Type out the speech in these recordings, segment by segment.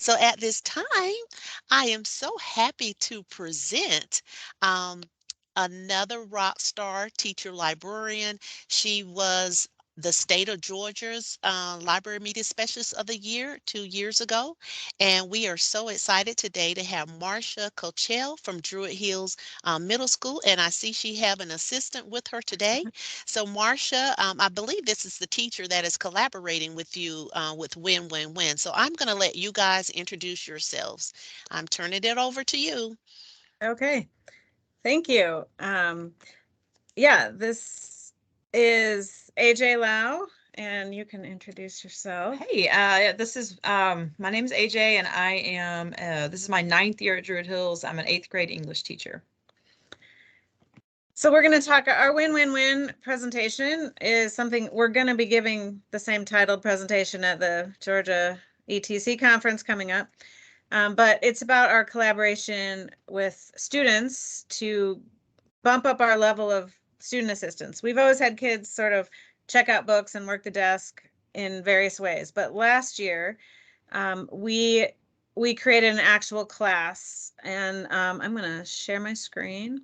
So at this time, I am so happy to present um, another rock star teacher librarian. She was the state of Georgia's Library Media Specialist of the Year 2 years ago. And we are so excited today to have Marcia Kochel from Druid Hills Middle School. And I see she have an assistant with her today. So Marcia, I believe this is the teacher that is collaborating with you with Win Win Win. So I'm going to let you guys introduce yourselves. I'm turning it over to you. Okay, thank you. Yeah, this is AJ Lau, and you can introduce yourself. Hey, this is my name is AJ, and I am this is my ninth year at Druid Hills. I'm an eighth grade English teacher. So we're going to talk, our win-win-win presentation is something we're going to be giving the same titled presentation at the Georgia ETC conference coming up. But it's about our collaboration with students to bump up our level of student assistance. We've always had kids sort of check out books and work the desk in various ways. But last year, we created an actual class, and I'm going to share my screen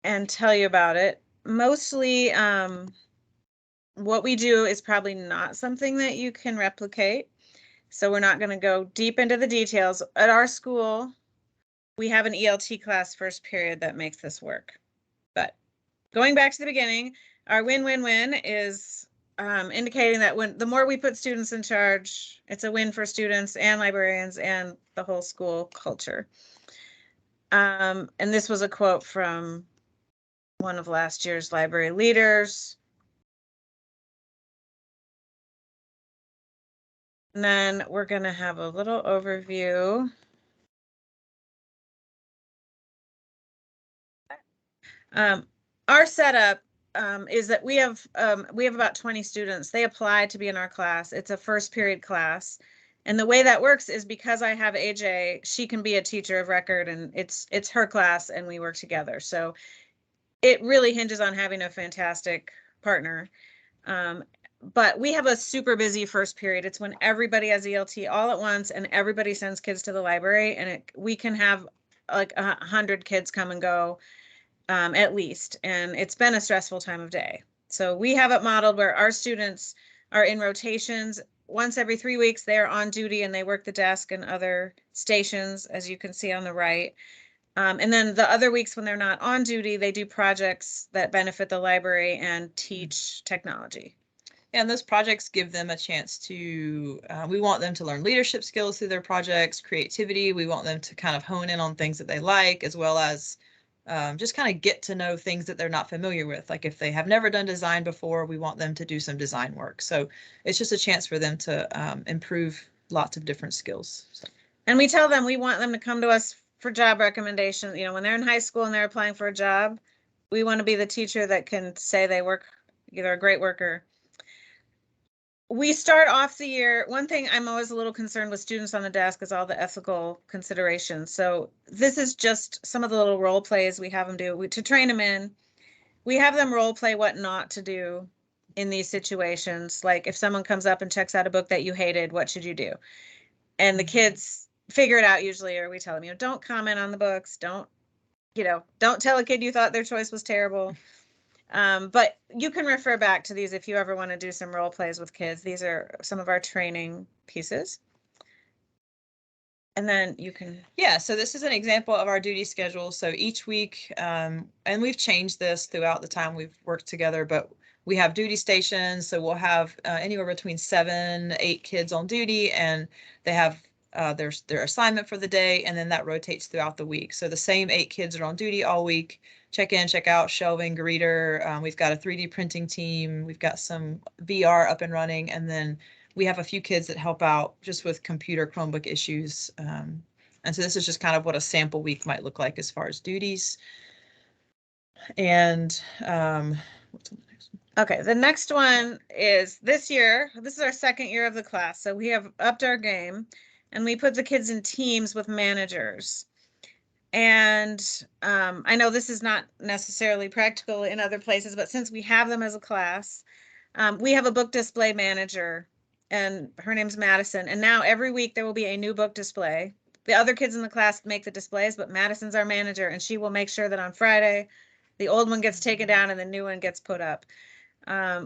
and tell you about it. Mostly, what we do is probably not something that you can replicate. So we're not going to go deep into the details. At our school, we have an ELT class first period that makes this work. But going back to the beginning, our win-win-win is indicating that when the more we put students in charge, it's a win for students and librarians and the whole school culture. And this was a quote from one of last year's library leaders. And then we're going to have a little overview. Our setup is that we have about 20 students. They apply to be in our class. It's a first period class. And the way that works is because I have AJ, she can be a teacher of record, and it's her class and we work together. So it really hinges on having a fantastic partner. But we have a super busy first period. It's when everybody has ELT all at once and everybody sends kids to the library, and we can have like 100 kids come and go at least. And it's been a stressful time of day. So we have it modeled where our students are in rotations. Once every 3 weeks, they're on duty and they work the desk and other stations, as you can see on the right. And then the other weeks when they're not on duty, they do projects that benefit the library and teach technology. And those projects give them a chance to, we want them to learn leadership skills through their projects, creativity. We want them to kind of hone in on things that they like, as well as just kind of get to know things that they're not familiar with. Like if they have never done design before, we want them to do some design work. So it's just a chance for them to improve lots of different skills. So. And we tell them we want them to come to us for job recommendations. You know, when they're in high school and they're applying for a job, we want to be the teacher that can say they're a great worker. We start off the year, one thing I'm always a little concerned with students on the desk is all the ethical considerations. So this is just some of the little role plays we have them do to train them in. We have them role play what not to do in these situations. Like if someone comes up and checks out a book that you hated, what should you do? And the kids figure it out usually, or we tell them, don't comment on the books. Don't tell a kid you thought their choice was terrible. But you can refer back to these if you ever want to do some role plays with kids. These are some of our training pieces. And then you can. Yeah, so this is an example of our duty schedule. So each week, and we've changed this throughout the time we've worked together, but we have duty stations. So we'll have anywhere between 7, 8 kids on duty, and they have their assignment for the day, and then that rotates throughout the week. So the same 8 kids are on duty all week. Check in, check out, shelving, greeter. We've got a 3D printing team. We've got some VR up and running, and then we have a few kids that help out just with computer Chromebook issues. And so this is just kind of what a sample week might look like as far as duties. And what's on the next one? Okay, the next one is this year. This is our second year of the class. So we have upped our game and we put the kids in teams with managers. And I know this is not necessarily practical in other places, but since we have them as a class, we have a book display manager and her name's Madison. And now every week there will be a new book display. The other kids in the class make the displays, but Madison's our manager, and she will make sure that on Friday, the old one gets taken down and the new one gets put up,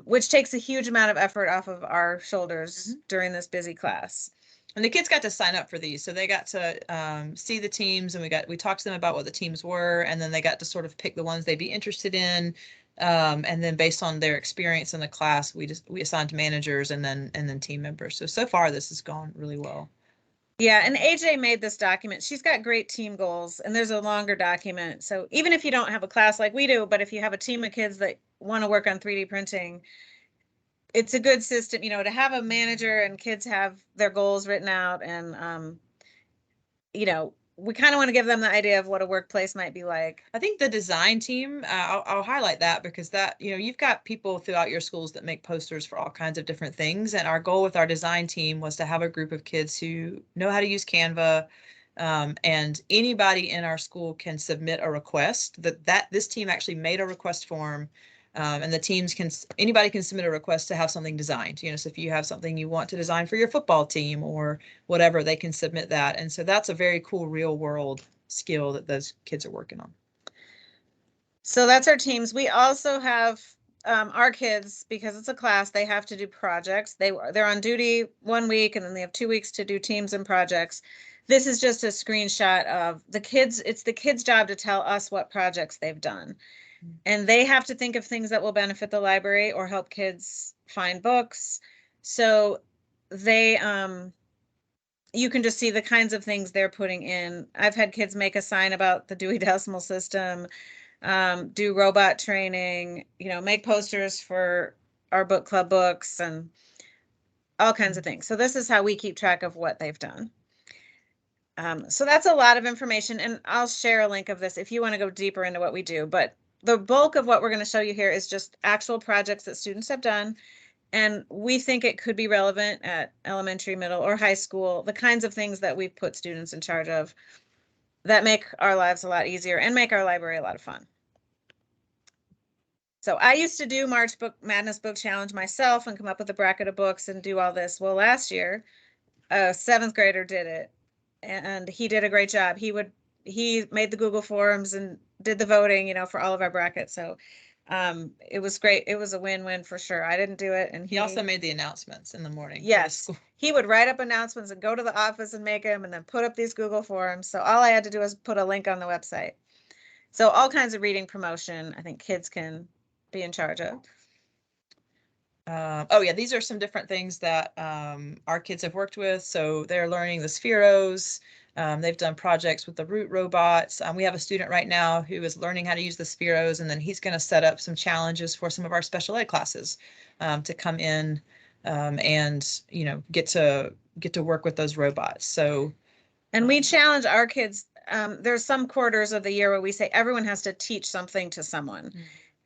which takes a huge amount of effort off of our shoulders during this busy class. And the kids got to sign up for these, so they got to see the teams, and we talked to them about what the teams were, and then they got to sort of pick the ones they'd be interested in, and then based on their experience in the class, we assigned managers and then team members. So far this has gone really well. Yeah, and AJ made this document. She's got great team goals, and there's a longer document. So even if you don't have a class like we do, but if you have a team of kids that want to work on 3D printing, it's a good system, you know, to have a manager and kids have their goals written out. And, you know, we kind of want to give them the idea of what a workplace might be like. I think the design team, I'll highlight that because that, you know, you've got people throughout your schools that make posters for all kinds of different things. And our goal with our design team was to have a group of kids who know how to use Canva. And anybody in our school can submit a request. This team actually made a request form. And the teams anybody can submit a request to have something designed. You know, so if you have something you want to design for your football team or whatever, they can submit that. And so that's a very cool real world skill that those kids are working on. So that's our teams. We also have our kids, because it's a class, they have to do projects. They're on duty 1 week, and then they have 2 weeks to do teams and projects. This is just a screenshot of the kids. It's the kids' job to tell us what projects they've done. And they have to think of things that will benefit the library or help kids find books. So they, you can just see the kinds of things they're putting in. I've had kids make a sign about the Dewey Decimal System, do robot training, you know, make posters for our book club books and all kinds of things. So this is how we keep track of what they've done. So that's a lot of information, and I'll share a link of this if you want to go deeper into what we do. But the bulk of what we're going to show you here is just actual projects that students have done. And we think it could be relevant at elementary, middle, or high school, the kinds of things that we've put students in charge of that make our lives a lot easier and make our library a lot of fun. So I used to do March Book Madness Book Challenge myself and come up with a bracket of books and do all this. Well, last year, a 7th grader did it, and he did a great job. He made the Google Forms and did the voting, you know, for all of our brackets. So it was great. It was a win-win for sure. I didn't do it, and he also made the announcements in the morning. Yes, he would write up announcements and go to the office and make them, and then put up these Google Forms. So all I had to do was put a link on the website. So all kinds of reading promotion, I think kids can be in charge of. Oh yeah, these are some different things that our kids have worked with. So they're learning the Spheros. They've done projects with the Root robots. We have a student right now who is learning how to use the Spheros, and then he's going to set up some challenges for some of our special ed classes to come in and, you know, get to work with those robots. So, and we challenge our kids. There's some quarters of the year where we say everyone has to teach something to someone.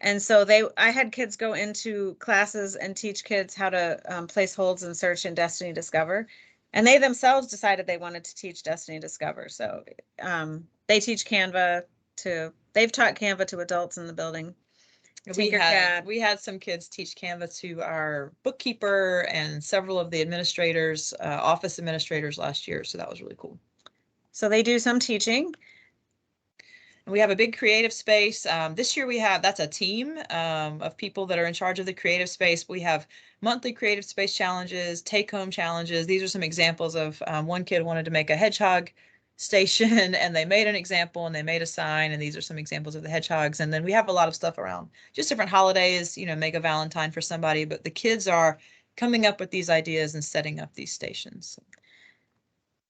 And so I had kids go into classes and teach kids how to place holds and search in Destiny Discover. And they themselves decided they wanted to teach Destiny Discover. So they teach Canva they've taught Canva to adults in the building. We had some kids teach Canva to our bookkeeper and several of the administrators, office administrators last year. So that was really cool. So they do some teaching. We have a big creative space. This year that's a team of people that are in charge of the creative space. We have monthly creative space challenges, take-home challenges. These are some examples of one kid wanted to make a hedgehog station, and they made an example and they made a sign, and these are some examples of the hedgehogs. And then we have a lot of stuff around just different holidays, you know, make a Valentine for somebody, but the kids are coming up with these ideas and setting up these stations.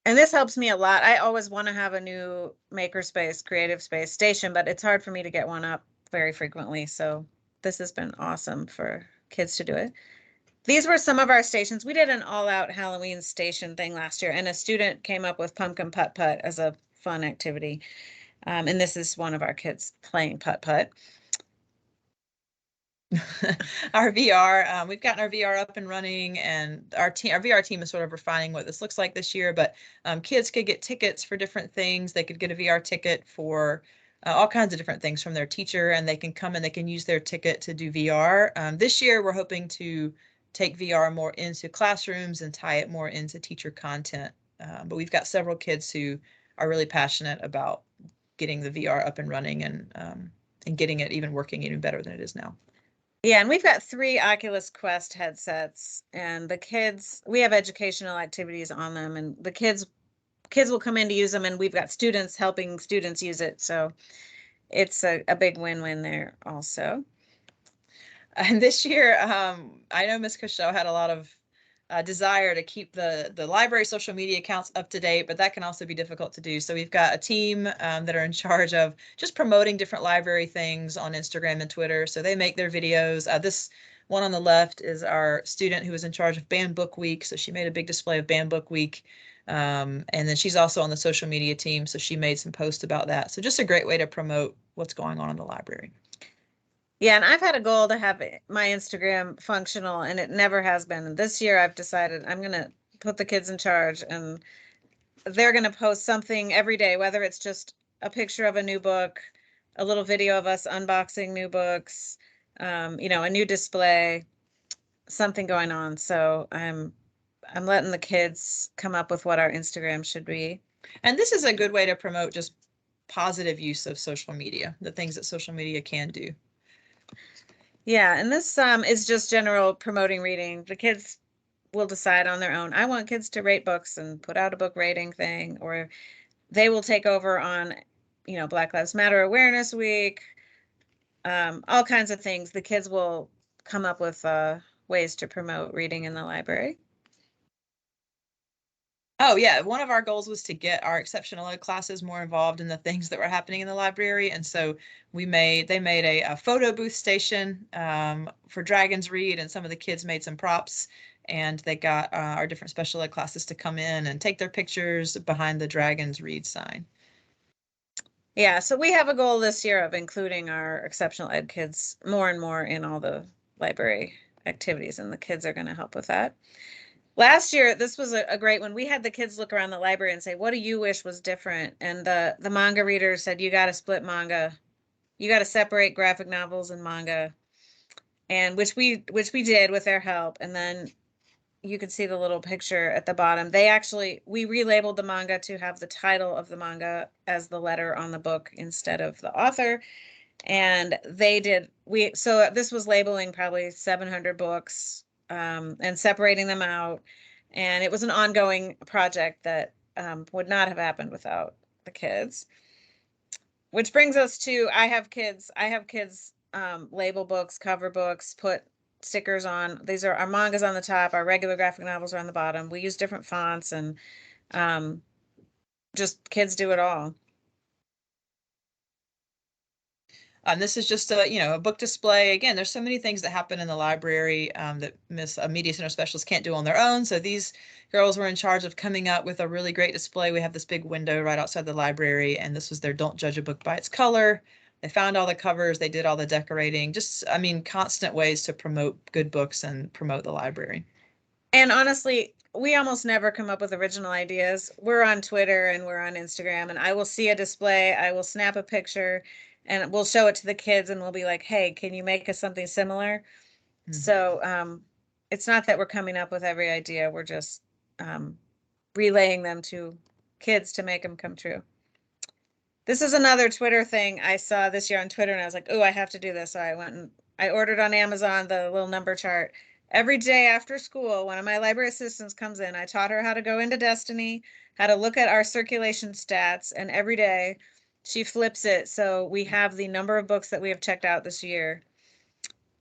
And this helps me a lot. I always want to have a new makerspace, creative space station, but it's hard for me to get one up very frequently. So this has been awesome for kids to do it. These were some of our stations. We did an all-out Halloween station thing last year, and a student came up with pumpkin putt-putt as a fun activity. And this is one of our kids playing putt-putt. Our VR, we've gotten our VR up and running, and our VR team is sort of refining what this looks like this year, but kids could get tickets for different things. They could get a VR ticket for all kinds of different things from their teacher, and they can come and they can use their ticket to do VR. This year, we're hoping to take VR more into classrooms and tie it more into teacher content. But we've got several kids who are really passionate about getting the VR up and running and getting it even working even better than it is now. Yeah, and we've got 3 Oculus Quest headsets, and the kids, we have educational activities on them, and the kids will come in to use them, and we've got students helping students use it. So it's a big win-win there also. And this year, I know Ms. Kochel had a lot of desire to keep the library social media accounts up to date, but that can also be difficult to do. So we've got a team that are in charge of just promoting different library things on Instagram and Twitter. So they make their videos. This one on the left is our student who was in charge of Banned Book Week. So she made a big display of Banned Book Week. And then she's also on the social media team. So she made some posts about that. So just a great way to promote what's going on in the library. Yeah, and I've had a goal to have my Instagram functional, and it never has been. And this year I've decided I'm going to put the kids in charge, and they're going to post something every day, whether it's just a picture of a new book, a little video of us unboxing new books, a new display, something going on. So I'm letting the kids come up with what our Instagram should be. And this is a good way to promote just positive use of social media, the things that social media can do. Yeah, and this is just general promoting reading. The kids will decide on their own. I want kids to rate books and put out a book rating thing, or they will take over on, Black Lives Matter Awareness Week, all kinds of things. The kids will come up with ways to promote reading in the library. Oh yeah, one of our goals was to get our exceptional ed classes more involved in the things that were happening in the library, and so they made a photo booth station for Dragons Read, and some of the kids made some props, and they got our different special ed classes to come in and take their pictures behind the Dragons Read sign. Yeah, so we have a goal this year of including our exceptional ed kids more and more in all the library activities, and the kids are going to help with that. Last year, this was a great one. We had the kids look around the library and say, what do you wish was different? And the manga reader said, you got to split manga. You got to separate graphic novels and manga. And which we did with their help. And then you can see the little picture at the bottom. We relabeled the manga to have the title of the manga as the letter on the book instead of the author. And so this was labeling probably 700 books and separating them out. And it was an ongoing project that would not have happened without the kids. Which brings us to, I have kids label books, cover books, put stickers on. These are our mangas on the top, our regular graphic novels are on the bottom. We use different fonts, and just kids do it all. This is just a book display. Again, there's so many things that happen in the library that Miss Media Center Specialists can't do on their own. So these girls were in charge of coming up with a really great display. We have this big window right outside the library, and this was their Don't Judge a Book by Its Color. They found all the covers. They did all the decorating. Just, constant ways to promote good books and promote the library. And honestly, we almost never come up with original ideas. We're on Twitter and we're on Instagram, and I will see a display, I will snap a picture, and we'll show it to the kids, and we'll be like, hey, can you make us something similar? Mm-hmm. So it's not that we're coming up with every idea. We're just relaying them to kids to make them come true. This is another Twitter thing I saw this year on Twitter, and I was like, oh, I have to do this. So I went and I ordered on Amazon the little number chart. Every day after school, one of my library assistants comes in. I taught her how to go into Destiny, how to look at our circulation stats, and every day she flips it. So we have the number of books that we have checked out this year.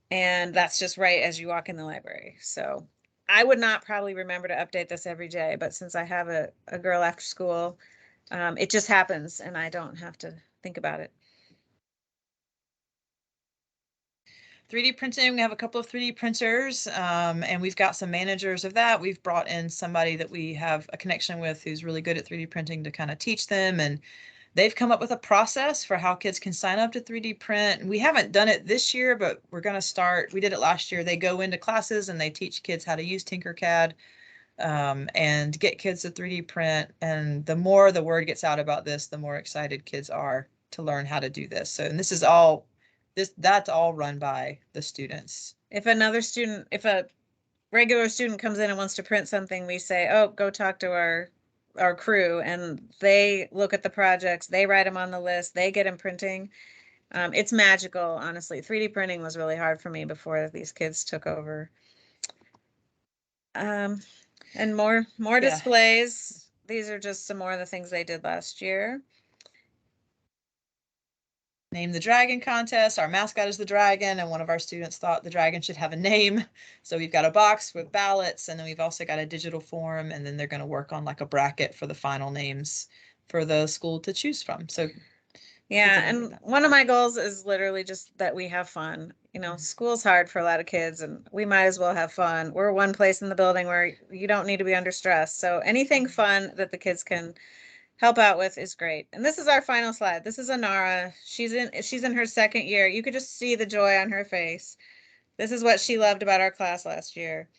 And that's just right as you walk in the library. So I would not probably remember to update this every day, but since I have a girl after school, it just happens and I don't have to think about it. 3D printing, we have a couple of 3D printers, and we've got some managers of that. We've brought in somebody that we have a connection with who's really good at 3D printing to kind of teach them, and they've come up with a process for how kids can sign up to 3D print. And we haven't done it this year, but we're going to start. We did it last year. They go into classes and they teach kids how to use Tinkercad and get kids to 3D print. And the more the word gets out about this, the more excited kids are to learn how to do this. So, and that's all run by the students. If a regular student comes in and wants to print something, we say, oh, go talk to our crew, and they look at the projects, they write them on the list, they get them printing. It's magical, honestly. 3D printing was really hard for me before these kids took over. And more Yeah. displays. These are just some more of the things they did last year. Name the Dragon contest. Our mascot is the dragon, and one of our students thought the dragon should have a name. So we've got a box with ballots, and then we've also got a digital form, and then they're going to work on like a bracket for the final names for the school to choose from. So yeah, and one of my goals is literally just that we have fun. You know, school's hard for a lot of kids, and we might as well have fun. We're one place in the building where you don't need to be under stress. So anything fun that the kids can help out with is great. And this is our final slide. This is Anara. She's in her second year. You could just see the joy on her face. This is what she loved about our class last year.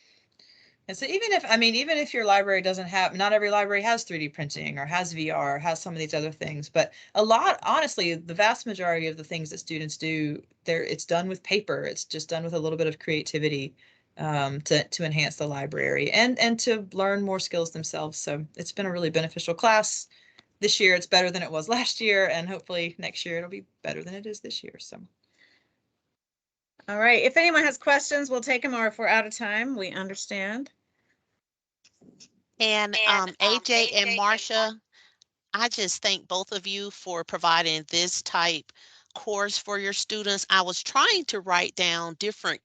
And so even if your library doesn't have, not every library has 3D printing or has VR or has some of these other things, but a lot, honestly, the vast majority of the things that students do, it's done with paper. It's just done with a little bit of creativity to enhance the library and to learn more skills themselves. So it's been a really beneficial class. This year it's better than it was last year, and hopefully next year it'll be better than it is this year. So. All right. If anyone has questions, we'll take them, or if we're out of time, we understand. And AJ and Marcia, I just thank both of you for providing this type course for your students. I was trying to write down different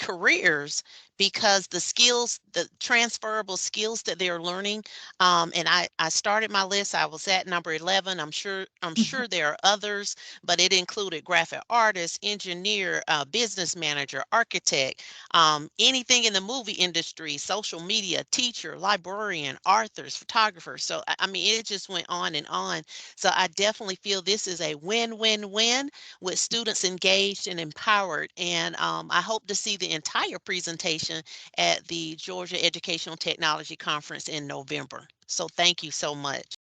careers because the transferable skills that they're learning, and I started my list. I was at number 11. I'm sure there are others, but it included graphic artist, engineer, business manager, architect, anything in the movie industry, social media, teacher, librarian, authors, photographers. So, I mean, it just went on and on. So I definitely feel this is a win-win-win with students engaged and empowered. And I hope to see the entire presentation at the Georgia Educational Technology Conference in November. So thank you so much.